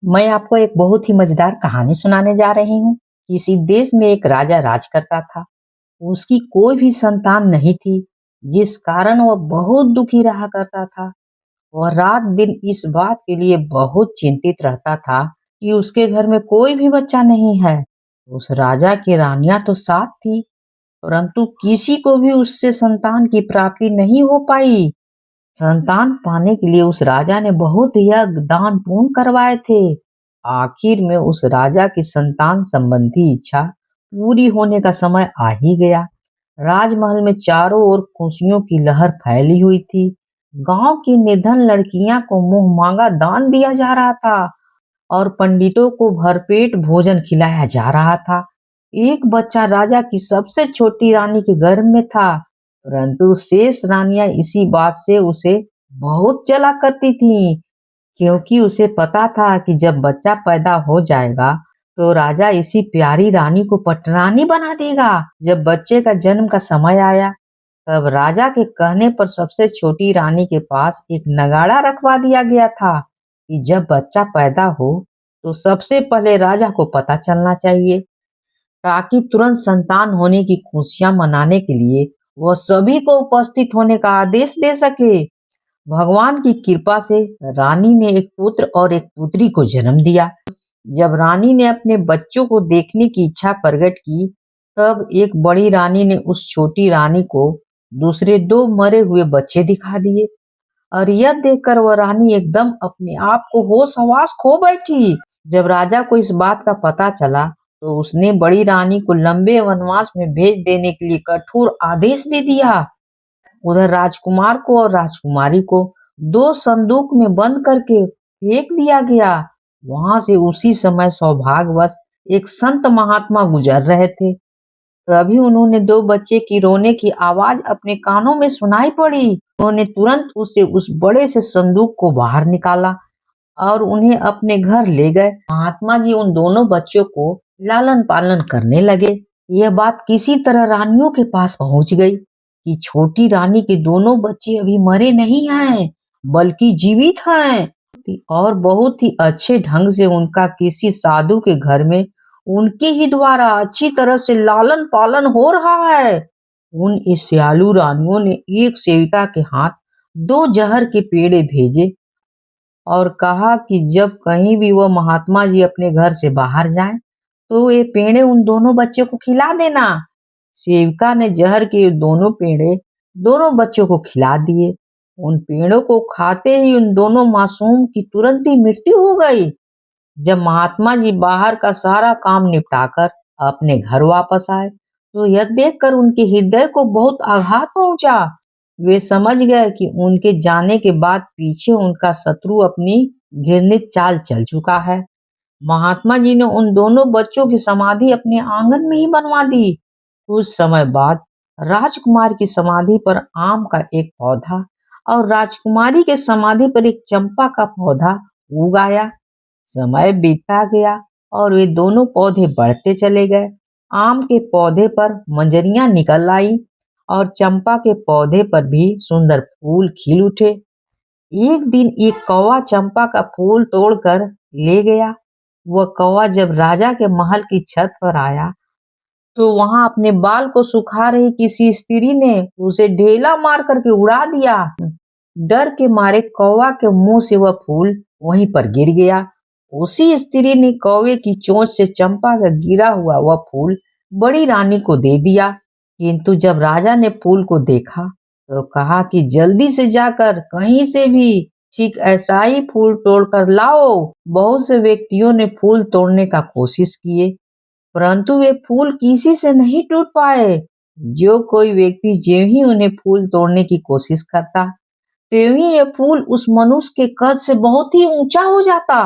मैं आपको एक बहुत ही मजेदार कहानी सुनाने जा रही हूँ। किसी देश में एक राजा राज करता था। उसकी कोई भी संतान नहीं थी, जिस कारण वह बहुत दुखी रहा करता था। वह रात दिन इस बात के लिए बहुत चिंतित रहता था कि उसके घर में कोई भी बच्चा नहीं है। उस राजा की रानियां तो साथ थी, परंतु किसी को भी उससे संतान की प्राप्ति नहीं हो पाई। संतान पाने के लिए उस राजा ने बहुत यज्ञ दान पुण्य करवाए थे। आखिर में उस राजा की संतान संबंधी इच्छा पूरी होने का समय आ ही गया। राजमहल में चारों ओर खुशियों की लहर फैली हुई थी। गांव की निर्धन लड़कियां को मुंह मांगा दान दिया जा रहा था और पंडितों को भरपेट भोजन खिलाया जा रहा था। एक बच्चा राजा की सबसे छोटी रानी के गर्भ में था, परंतु शेष रानियां इसी बात से उसे बहुत जला करती थीं, क्योंकि उसे पता था कि जब बच्चा पैदा हो जाएगा तो राजा इसी प्यारी रानी को पटरानी बना देगा। जब बच्चे का जन्म का समय आया, तब राजा के कहने पर सबसे छोटी रानी के पास एक नगाड़ा रखवा दिया गया था कि जब बच्चा पैदा हो तो सबसे पहले राजा को पता चलना चाहिए, ताकि तुरंत संतान होने की खुशियां मनाने के लिए वह सभी को उपस्थित होने का आदेश दे सके। भगवान की कृपा से रानी ने एक पुत्र और एक पुत्री को जन्म दिया। जब रानी ने अपने बच्चों को देखने की इच्छा प्रकट की, तब एक बड़ी रानी ने उस छोटी रानी को दूसरे दो मरे हुए बच्चे दिखा दिए और यह देखकर वह रानी एकदम अपने आप को होश हवास खो बैठी। जब राजा को इस बात का पता चला, तो उसने बड़ी रानी को लंबे वनवास में भेज देने के लिए कठोर आदेश दे दिया। उधर राजकुमार को और राजकुमारी को दो संदूक में बंद करके फेंक दिया गया। वहां से उसी समय सौभाग्यवश एक संत महात्मा गुजर रहे थे। तभी उन्होंने दो बच्चे की रोने की आवाज अपने कानों में सुनाई पड़ी। उन्होंने तुरंत उसे उस बड़े से संदूक को बाहर निकाला और उन्हें अपने घर ले गए। महात्मा जी उन दोनों बच्चों को लालन पालन करने लगे। यह बात किसी तरह रानियों के पास पहुंच गई कि छोटी रानी के दोनों बच्चे अभी मरे नहीं हैं, बल्कि जीवित हैं और बहुत ही अच्छे ढंग से उनका किसी साधु के घर में उनके ही द्वारा अच्छी तरह से लालन पालन हो रहा है। उन ईर्ष्यालु रानियों ने एक सेविका के हाथ दो जहर के पेड़े भेजे और कहा कि जब कहीं भी वह महात्मा जी अपने घर से बाहर जाएं, तो ये पेड़े उन दोनों बच्चों को खिला देना। सेविका ने जहर के दोनों पेड़े दोनों बच्चों को खिला दिए। उन पेड़ों को खाते ही उन दोनों मासूम की तुरंत ही मृत्यु हो गई। जब महात्मा जी बाहर का सारा काम निपटाकर अपने घर वापस आए, तो यह देखकर उनके हृदय को बहुत आघात पहुंचा। वे समझ गए कि उनके जाने के बाद पीछे उनका शत्रु अपनी घृणित चाल चल चुका है। महात्मा जी ने उन दोनों बच्चों की समाधि अपने आंगन में ही बनवा दी। कुछ समय बाद राजकुमार की समाधि पर आम का एक पौधा और राजकुमारी के समाधि पर एक चंपा का पौधा उग आया। समय बीतता गया और वे दोनों पौधे बढ़ते चले गए। आम के पौधे पर मंजरियां निकल आई और चंपा के पौधे पर भी सुंदर फूल खिल उठे। एक दिन एक कौवा चंपा का फूल तोड़कर ले गया। वह कौवा जब राजा के महल की छत पर आया, तो वहां अपने बाल को सुखा रही किसी स्त्री ने उसे ढेला मार करके उड़ा दिया। डर के मारे कौवा के मुंह से वह फूल वहीं पर गिर गया। उसी स्त्री ने कौवे की चोंच से चंपा का गिरा हुआ वह फूल बड़ी रानी को दे दिया। किंतु जब राजा ने फूल को देखा, तो कहा कि जल्दी से जाकर कहीं से भी ठीक ऐसा ही फूल तोड़कर लाओ। बहुत से व्यक्तियों ने फूल तोड़ने का कोशिश किए, परंतु वे फूल किसी से नहीं टूट पाए। जो कोई व्यक्ति ज्यों ही उन्हें फूल तोड़ने की कोशिश करता, त्यों ही ये फूल उस मनुष्य के कद से बहुत ही ऊंचा हो जाता।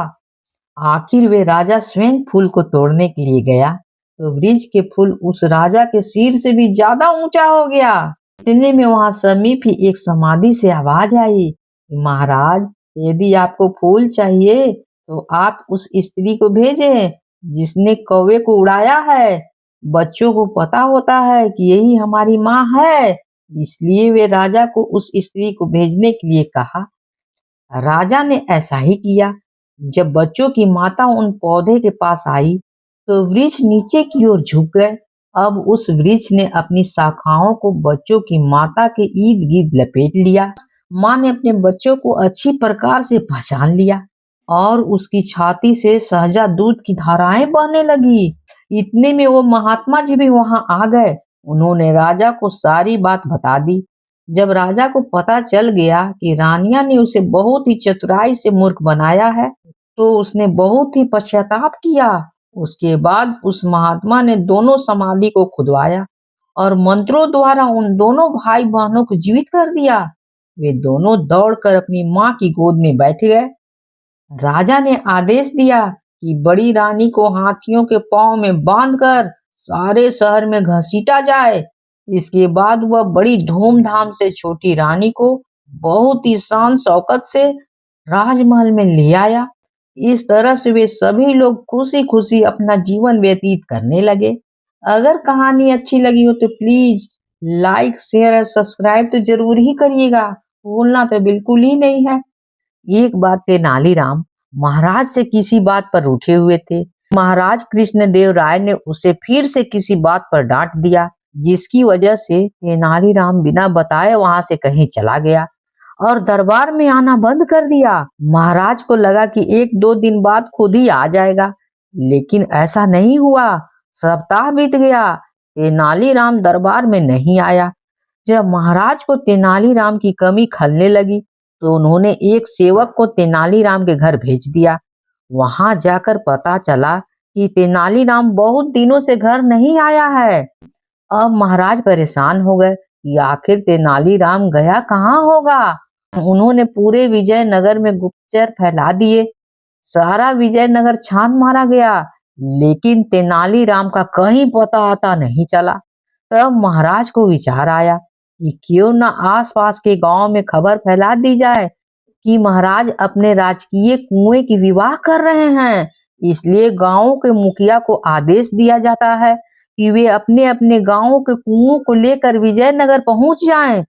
आखिर वे राजा स्वयं फूल को तोड़ने के लिए गया, तो वृक्ष के फूल उस राजा के सिर से भी ज्यादा ऊंचा हो गया। इतने में वहां समीप ही एक समाधि से आवाज आई, महाराज, यदि आपको फूल चाहिए तो आप उस स्त्री को भेजें जिसने कौवे को उड़ाया है। बच्चों को पता होता है कि यही हमारी माँ है, इसलिए वे राजा को उस स्त्री को भेजने के लिए कहा। राजा ने ऐसा ही किया। जब बच्चों की माता उन पौधे के पास आई तो वृक्ष नीचे की ओर झुक गए। अब उस वृक्ष ने अपनी शाखाओं को बच्चों की माता के इर्द गिर्द लपेट लिया। माँ ने अपने बच्चों को अच्छी प्रकार से पहचान लिया और उसकी छाती से सहजा दूध की धाराएं बहने लगी। इतने में वो महात्मा जी भी वहां आ गए। उन्होंने राजा को सारी बात बता दी। जब राजा को पता चल गया कि रानिया ने उसे बहुत ही चतुराई से मूर्ख बनाया है, तो उसने बहुत ही पश्चाताप किया। उसके बाद उस महात्मा ने दोनों समाधि को खुदवाया और मंत्रों द्वारा उन दोनों भाई बहनों को जीवित कर दिया। वे दोनों दौड़कर अपनी माँ की गोद में बैठ गए। राजा ने आदेश दिया कि बड़ी रानी को हाथियों के पांव में बांधकर सारे शहर में घसीटा जाए। इसके बाद वह बड़ी धूमधाम से छोटी रानी को बहुत ही शान शौकत से राजमहल में ले आया। इस तरह से वे सभी लोग खुशी खुशी अपना जीवन व्यतीत करने लगे। अगर कहानी अच्छी लगी हो तो प्लीज लाइक शेयर और सब्सक्राइब तो जरूर ही करिएगा, भूलना तो बिल्कुल ही नहीं है। एक बार तेनालीराम महाराज से किसी बात पर रूठे हुए थे। महाराज कृष्णदेव राय ने उसे फिर से किसी बात पर डांट दिया, जिसकी वजह से तेनालीराम बिना बताए वहां से कहीं चला गया और दरबार में आना बंद कर दिया। महाराज को लगा कि एक दो दिन बाद खुद ही आ जाएगा, लेकिन ऐसा नहीं हुआ। सप्ताह बीत गया, तेनालीराम दरबार में नहीं आया। जब महाराज को तेनालीराम की कमी खलने लगी तो उन्होंने एक सेवक को तेनालीराम के घर भेज दिया। वहां जाकर पता चला कि तेनालीराम बहुत दिनों से घर नहीं आया है। अब महाराज परेशान हो गए कि आखिर तेनालीराम गया कहाँ होगा। उन्होंने पूरे विजयनगर में गुप्तचर फैला दिए। सारा विजयनगर छान मारा गया, लेकिन तेनालीराम का कहीं पता आता नहीं चला। तब महाराज को विचार आया कि क्यों न आसपास के गांव में खबर फैला दी जाए कि महाराज अपने राजकीय कुएं की विवाह कर रहे हैं। इसलिए गांवों के मुखिया को आदेश दिया जाता है कि वे अपने अपने गांवों के कुओं को लेकर विजयनगर पहुंच जाएं।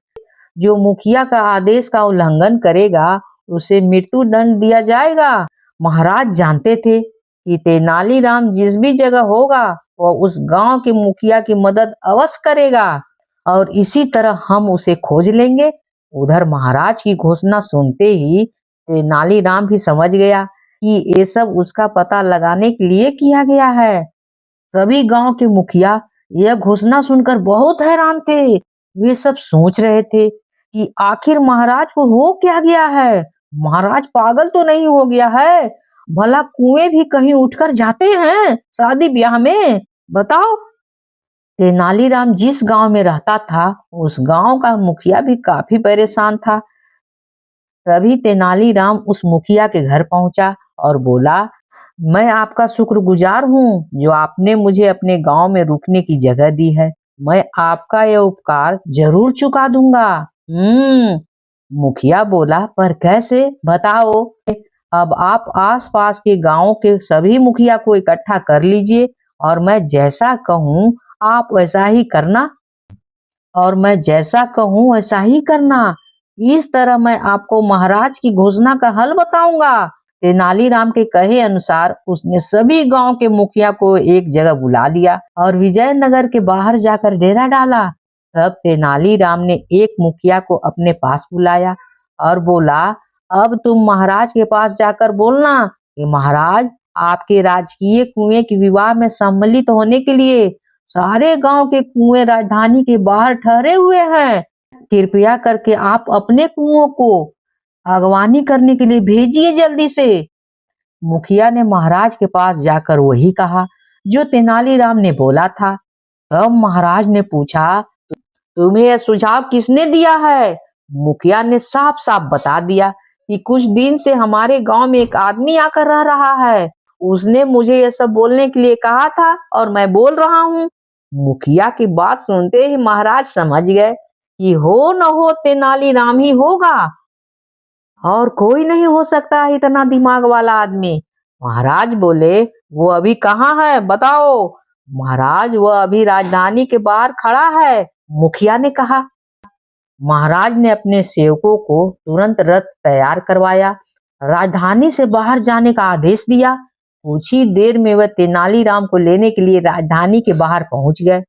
जो मुखिया का आदेश का उल्लंघन करेगा उसे मृत्यु दंड दिया जाएगा। महाराज जानते थे कि तेनालीराम जिस भी जगह होगा वह उस गांव के मुखिया की मदद अवश्य करेगा और इसी तरह हम उसे खोज लेंगे। उधर महाराज की घोषणा सुनते ही तेनालीराम भी समझ गया कि ये सब उसका पता लगाने के लिए किया गया है। सभी गांव के मुखिया यह घोषणा सुनकर बहुत हैरान थे। वे सब सोच रहे थे कि आखिर महाराज को हो क्या गया है। महाराज पागल तो नहीं हो गया है? भला कुएं भी कहीं उठकर जाते हैं शादी ब्याह में? बताओ। तेनालीराम जिस गांव में रहता था उस गांव का मुखिया भी काफी परेशान था। तभी तेनालीराम उस मुखिया के घर पहुंचा और बोला, मैं आपका शुक्रगुजार हूँ जो आपने मुझे अपने गांव में रुकने की जगह दी है। मैं आपका यह उपकार जरूर चुका दूंगा। मुखिया बोला, पर कैसे, बताओ। अब आप आसपास के गांवों के सभी मुखिया को इकट्ठा कर लीजिए और मैं जैसा कहूँ आप वैसा ही करना इस तरह मैं आपको महाराज की घोषणा का हल बताऊंगा। तेनालीराम के कहे अनुसार उसने सभी गांव के मुखिया को एक जगह बुला लिया और विजयनगर के बाहर जाकर डेरा डाला। तब तेनालीराम ने एक मुखिया को अपने पास बुलाया और बोला, अब तुम महाराज के पास जाकर बोलना कि महाराज आपके राजकीय कुएं के विवाह में सम्मिलित होने के लिए सारे गांव के कुएं राजधानी के बाहर ठहरे हुए हैं। कृपया करके आप अपने कुओं को अगवानी करने के लिए भेजिए जल्दी से। मुखिया ने महाराज के पास जाकर वही कहा जो तेनालीराम ने बोला था। तब महाराज ने पूछा, तुम्हें यह सुझाव किसने दिया है? मुखिया ने साफ साफ बता दिया कि कुछ दिन से हमारे गांव में एक आदमी आकर रह रहा है। उसने मुझे यह सब बोलने के लिए कहा था और मैं बोल रहा हूँ। मुखिया की बात सुनते ही महाराज समझ गए कि हो न हो तेनालीराम ही होगा और कोई नहीं हो सकता इतना दिमाग वाला आदमी। महाराज बोले, वो अभी कहाँ है बताओ। महाराज, वह अभी राजधानी के बाहर खड़ा है, मुखिया ने कहा। महाराज ने अपने सेवकों को तुरंत रथ तैयार करवाया राजधानी से बाहर जाने का आदेश दिया। कुछ ही देर में वह तेनालीराम को लेने के लिए राजधानी के बाहर पहुंच गए।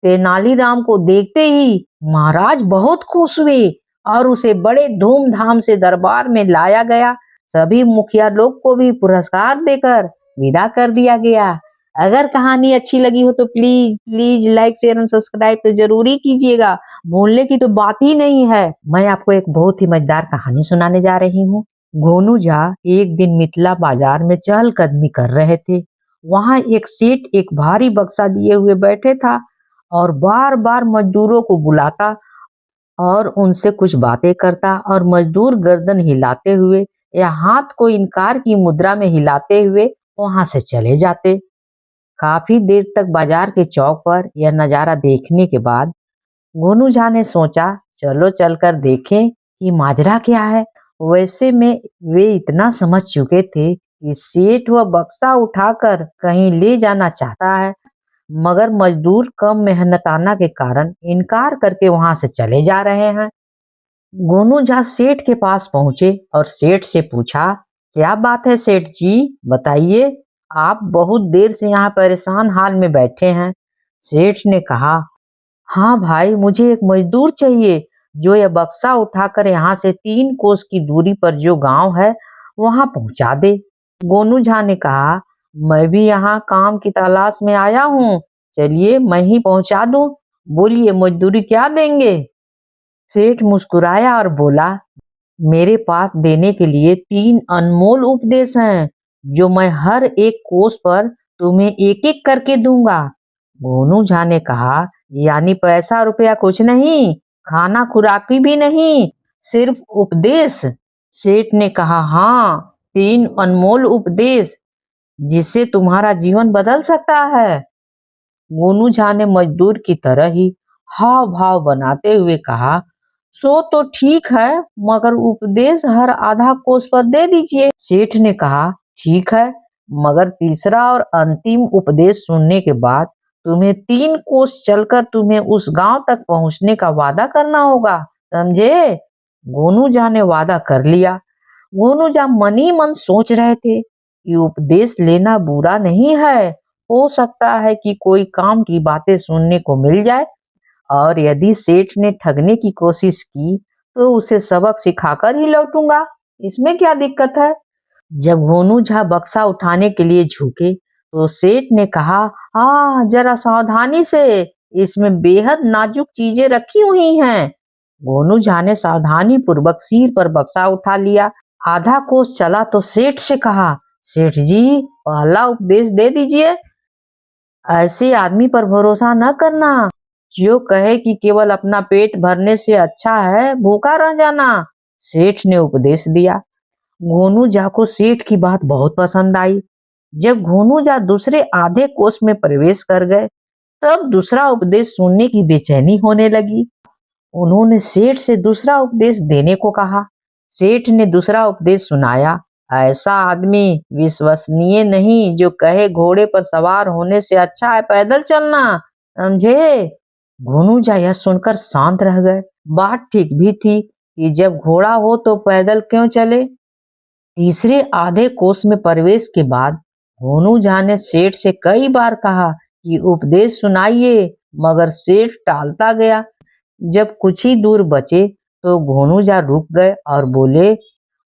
तेनालीराम को देखते ही महाराज बहुत खुश हुए और उसे बड़े धूमधाम से दरबार में लाया गया। सभी मुखिया लोग को भी पुरस्कार देकर विदा कर दिया गया। अगर कहानी अच्छी लगी हो तो please please like share and subscribe तो जरूर ही कीजिएगा। भूलने की तो बात ही नहीं है। मैं आपको एक बहुत ही मजेदार कहानी सुनाने जा रही हूँ। गोनू झा एक दिन मिथिला बाजार में चहलकदमी कर रहे थे। वहां एक सेठ एक भारी बक्सा लिए हुए बैठे था और बार बार मजदूरों को बुलाता और उनसे कुछ बातें करता और मजदूर गर्दन हिलाते हुए या हाथ को इनकार की मुद्रा में हिलाते हुए वहां से चले जाते। काफी देर तक बाजार के चौक पर यह नजारा देखने के बाद गोनू झा ने सोचा चलो चलकर देखें कि माजरा क्या है। वैसे में वे इतना समझ चुके थे कि सेठ वह बक्सा उठाकर कहीं ले जाना चाहता है, मगर मजदूर कम मेहनताना के कारण इनकार करके वहां से चले जा रहे हैं। गोनू झा सेठ के पास पहुंचे और सेठ से पूछा, क्या बात है सेठ जी, बताइए, आप बहुत देर से यहाँ परेशान हाल में बैठे हैं। सेठ ने कहा, हाँ भाई, मुझे एक मजदूर चाहिए जो यह बक्सा उठाकर यहाँ से 3 कोस की दूरी पर जो गांव है वहां पहुंचा दे। गोनू झा ने कहा, मैं भी यहाँ काम की तलाश में आया हूँ, चलिए मैं ही पहुंचा दूं। बोलिए मजदूरी क्या देंगे। सेठ मुस्कुराया और बोला, मेरे पास देने के लिए 3 अनमोल उपदेश हैं जो मैं हर एक कोस पर तुम्हें एक एक करके दूंगा। गोनू झा ने कहा, यानी पैसा रुपया कुछ नहीं, खाना खुराकी भी नहीं, सिर्फ उपदेश। सेठ ने कहा, हाँ, 3 अनमोल उपदेश जिससे तुम्हारा जीवन बदल सकता है। गोनू झा ने मजदूर की तरह ही हाव भाव बनाते हुए कहा, सो तो ठीक है, मगर उपदेश हर आधा कोस पर दे दीजिए। सेठ ने कहा, ठीक है, मगर तीसरा और अंतिम उपदेश सुनने के बाद तुम्हें 3 कोस चलकर तुम्हें उस गांव तक पहुंचने का वादा करना होगा, समझे। गोनू झा ने वादा कर लिया। गोनू झा मन ही मन सोच रहे थे कि उपदेश लेना बुरा नहीं है, हो सकता है कि कोई काम की बातें सुनने को मिल जाए, और यदि सेठ ने ठगने की कोशिश की तो उसे सबक सिखाकर ही लौटूंगा, इसमें क्या दिक्कत है। जब गोनू झा बक्सा उठाने के लिए झुके तो सेठ ने कहा, हाँ जरा सावधानी से, इसमें बेहद नाजुक चीजें रखी हुई हैं। गोनू झा ने सावधानी पूर्वक सिर पर बक्सा उठा लिया। आधा कोस चला तो सेठ से कहा, सेठ जी, पहला उपदेश दे दीजिए। ऐसे आदमी पर भरोसा न करना जो कहे कि केवल अपना पेट भरने से अच्छा है भूखा रह जाना। सेठ ने उपदेश दिया। गोनू झा को सेठ की बात बहुत पसंद आई। जब गोनू झा दूसरे आधे कोस में प्रवेश कर गए तब दूसरा उपदेश सुनने की बेचैनी होने लगी। उन्होंने सेठ से दूसरा उपदेश देने को कहा। सेठ ने दूसरा उपदेश सुनाया, ऐसा आदमी विश्वसनीय नहीं जो कहे घोड़े पर सवार होने से अच्छा है पैदल चलना, समझे। गोनू झा यह सुनकर शांत रह गए। बात ठीक भी थी कि जब घोड़ा हो तो पैदल क्यों चले। तीसरे आधे कोस में प्रवेश के बाद गोनू झा ने सेठ से कई बार कहा कि उपदेश सुनाइए, मगर सेठ टालता गया। जब कुछ ही दूर बचे तो गोनू झा रुक गए और बोले,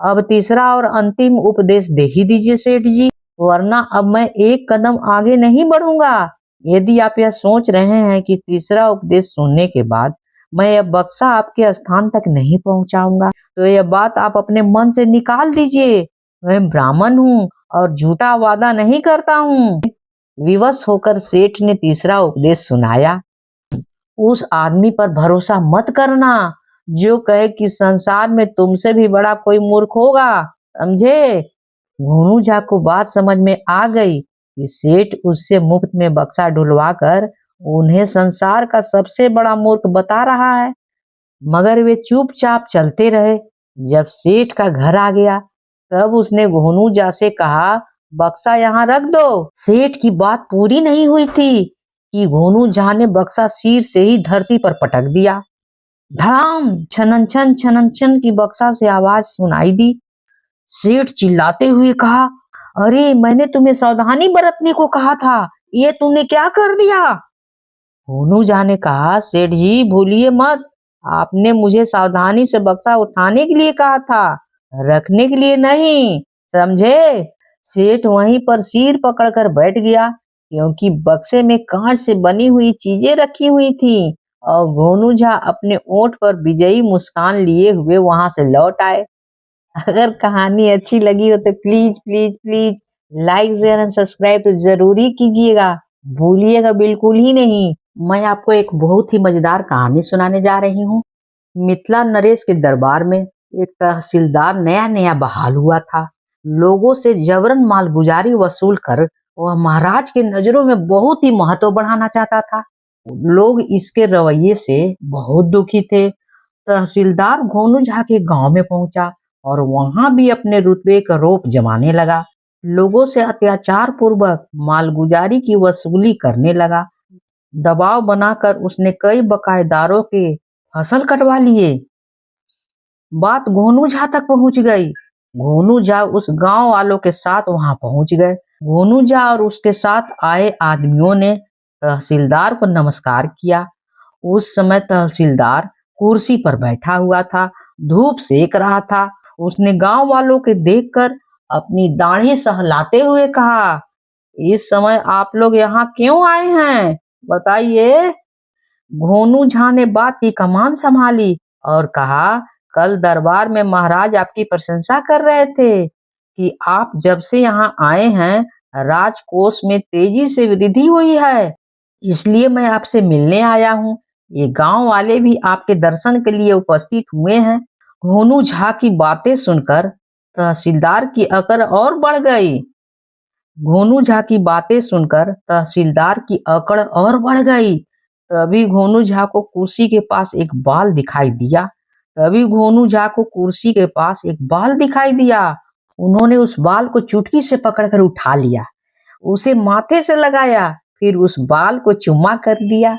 अब तीसरा और अंतिम उपदेश दे ही दीजिए सेठ जी, वरना अब मैं एक कदम आगे नहीं बढ़ूंगा। यदि आप यह सोच रहे हैं कि तीसरा उपदेश सुनने के बाद मैं यह बक्सा आपके स्थान तक नहीं पहुंचाऊंगा तो यह बात आप अपने मन से निकाल दीजिए। मैं ब्राह्मण हूँ और झूठा वादा नहीं करता हूँ। विवश होकर सेठ ने तीसरा उपदेश सुनाया, उस आदमी पर भरोसा मत करना जो कहे कि संसार में तुमसे भी बड़ा कोई मूर्ख होगा, समझे। गोनू झा को बात समझ में आ गई कि सेठ उससे मुफ्त में बक्सा ढुलवा कर उन्हें संसार का सबसे बड़ा मूर्ख बता रहा है, मगर वे चुपचाप चलते रहे। जब सेठ का घर आ गया तब उसने गोनू झा से कहा, बक्सा यहाँ रख दो। सेठ की बात पूरी नहीं हुई थी कि गोनू झा ने बक्सा सिर से ही धरती पर पटक दिया। धड़ाम, छनन छन की बक्सा से आवाज सुनाई दी। सेठ चिल्लाते हुए कहा, अरे मैंने तुम्हें सावधानी बरतने को कहा था, ये तुमने क्या कर दिया? भोनूजा ने कहा, सेठ जी भूलिए मत, आपने मुझे सावधानी से बक्सा उठाने के लिए कहा था, रखने के लिए नहीं, समझे? सेठ वहीं पर सिर पकड़कर बैठ गया, क्योंकि बक्से में कांच से बनी हुई चीजें रखी हुई थी, और गोनूझा अपने ओंठ पर विजयी मुस्कान लिए हुए वहां से लौट आए। अगर कहानी अच्छी लगी हो तो please please please like share and subscribe तो जरूरी कीजिएगा, भूलिएगा बिल्कुल ही नहीं। मैं आपको एक बहुत ही मजेदार कहानी सुनाने जा रही हूँ। मिथिला नरेश के दरबार में एक तहसीलदार नया नया बहाल हुआ था। लोगों से जबरन मालगुजारी वसूल कर वह महाराज के नजरों में बहुत ही महत्व बढ़ाना चाहता था। लोग इसके रवैये से बहुत दुखी थे। तहसीलदार गोनू झा के गांव में पहुंचा और वहां भी अपने रुतबे का रोप जमाने लगा। लोगों से अत्याचार पूर्वक मालगुजारी की वसूली करने लगा। दबाव बनाकर उसने कई बकायेदारों के फसल कटवा लिए। बात गोनू झा तक पहुंच गई। गोनू झा उस गांव वालों के साथ वहां पहुंच गए। गोनू झा और उसके साथ आए आदमियों ने तहसीलदार को नमस्कार किया। उस समय तहसीलदार कुर्सी पर बैठा हुआ था, धूप सेक रहा था। उसने गांव वालों के देखकर अपनी दाढ़ी सहलाते हुए कहा, इस समय आप लोग यहाँ क्यों आए हैं, बताइए। घोनू झा ने बात की कमान संभाली और कहा, कल दरबार में महाराज आपकी प्रशंसा कर रहे थे कि आप जब से यहाँ आए हैं राजकोष में तेजी से वृद्धि हुई है, इसलिए मैं आपसे मिलने आया हूँ। ये गांव वाले भी आपके दर्शन के लिए उपस्थित हुए हैं। घोनू झा की बातें सुनकर तहसीलदार की अकड़ और बढ़ गई। घोनू झा की बातें सुनकर तहसीलदार की अकड़ और बढ़ गई। तभी घोनू झा को कुर्सी के पास एक बाल दिखाई दिया। तभी घोनू झा को कुर्सी के पास एक बाल दिखाई दिया। उन्होंने उस बाल को चुटकी से पकड़कर उठा लिया, उसे माथे से लगाया, फिर उस बाल को चुम्मा कर दिया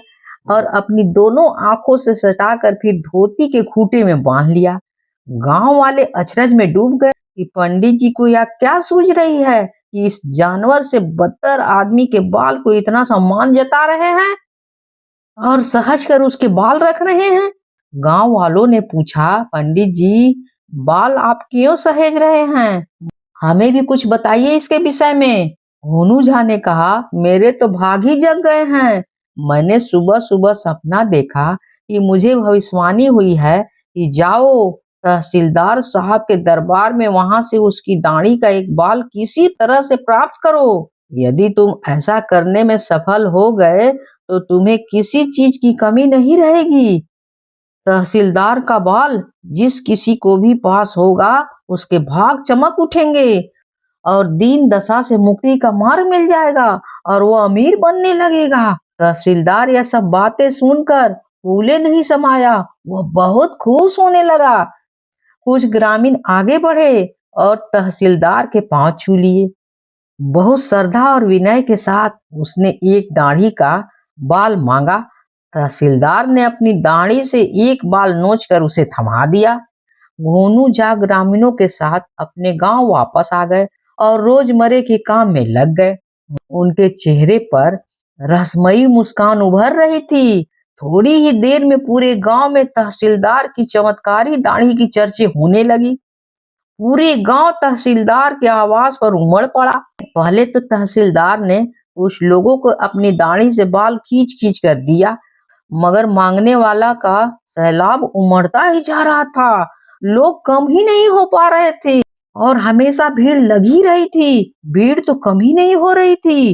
और अपनी दोनों आंखों से सटाकर फिर धोती के खूंटे में बांध लिया। गांव वाले अचरज में डूब गए कि पंडित जी को यह क्या सूझ रही है कि इस जानवर से बदतर आदमी के बाल को इतना सम्मान जता रहे हैं और सहज कर उसके बाल रख रहे हैं। गांव वालों ने पूछा, पंडित जी बाल आप क्यों सहेज रहे हैं, हमें भी कुछ बताइए इसके विषय में। होनू झा ने कहा, मेरे तो भाग ही जग गए हैं। मैंने सुबह सुबह सपना देखा कि मुझे भविष्यवाणी हुई है कि जाओ तहसीलदार साहब के दरबार में, वहां से उसकी दाढ़ी का एक बाल किसी तरह से प्राप्त करो। यदि तुम ऐसा करने में सफल हो गए तो तुम्हें किसी चीज की कमी नहीं रहेगी। तहसीलदार का बाल जिस किसी को भी पास होगा उसके भाग चमक उठेंगे और दीन दशा से मुक्ति का मार्ग मिल जाएगा और वो अमीर बनने लगेगा। तहसीलदार यह सब बातें सुनकर फूले नहीं समाया, वह बहुत खुश होने लगा। कुछ ग्रामीण आगे बढ़े और तहसीलदार के पांव छू लिए। बहुत श्रद्धा और विनय के साथ उसने एक दाढ़ी का बाल मांगा। तहसीलदार ने अपनी दाढ़ी से एक बाल नोचकर उसे थमा दिया। गोनू झा ग्रामीणों के साथ अपने गांव वापस आ गए और रोजमर्रे के काम में लग गए। उनके चेहरे पर रहस्यमयी मुस्कान उभर रही थी। थोड़ी ही देर में पूरे गांव में तहसीलदार की चमत्कारी दाढ़ी की चर्चे होने लगी। पूरे गांव तहसीलदार के आवास पर उमड़ पड़ा। पहले तो तहसीलदार ने कुछ लोगों को अपनी दाढ़ी से बाल खींच खींच कर दिया, मगर मांगने वाला का सैलाब उमड़ता ही जा रहा था। लोग कम ही नहीं हो पा रहे थे और हमेशा भीड़ लगी रही थी, भीड़ तो कम ही नहीं हो रही थी।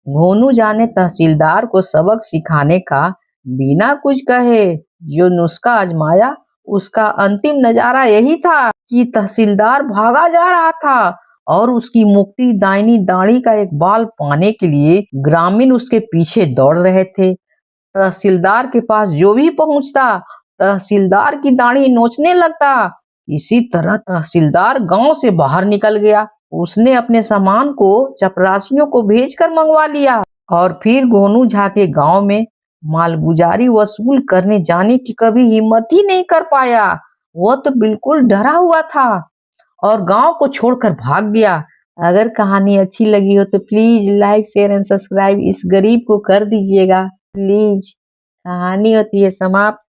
गोनू झा ने तहसीलदार को सबक सिखाने का बिना कुछ कहे जो नुस्खा आजमाया, उसका अंतिम नजारा यही था कि तहसीलदार भागा जा रहा था और उसकी मुक्ति दाहिनी दाढ़ी का एक बाल पाने के लिए ग्रामीण उसके पीछे दौड़ रहे थे। तहसीलदार के पास जो भी पहुंचता तहसीलदार की दाढ़ी नोचने लगता। इसी तरह तहसीलदार गांव से बाहर निकल गया। उसने अपने सामान को चपरासियों को भेजकर मंगवा लिया और फिर गोनू झा के गांव में मालगुजारी वसूल करने जाने की कभी हिम्मत ही नहीं कर पाया। वह तो बिल्कुल डरा हुआ था। और गांव को छोड़कर भाग गया। अगर कहानी अच्छी लगी हो तो please like share and subscribe इस गरीब को कर दीजिएगा प्लीज। कहानी होती है समाप्त।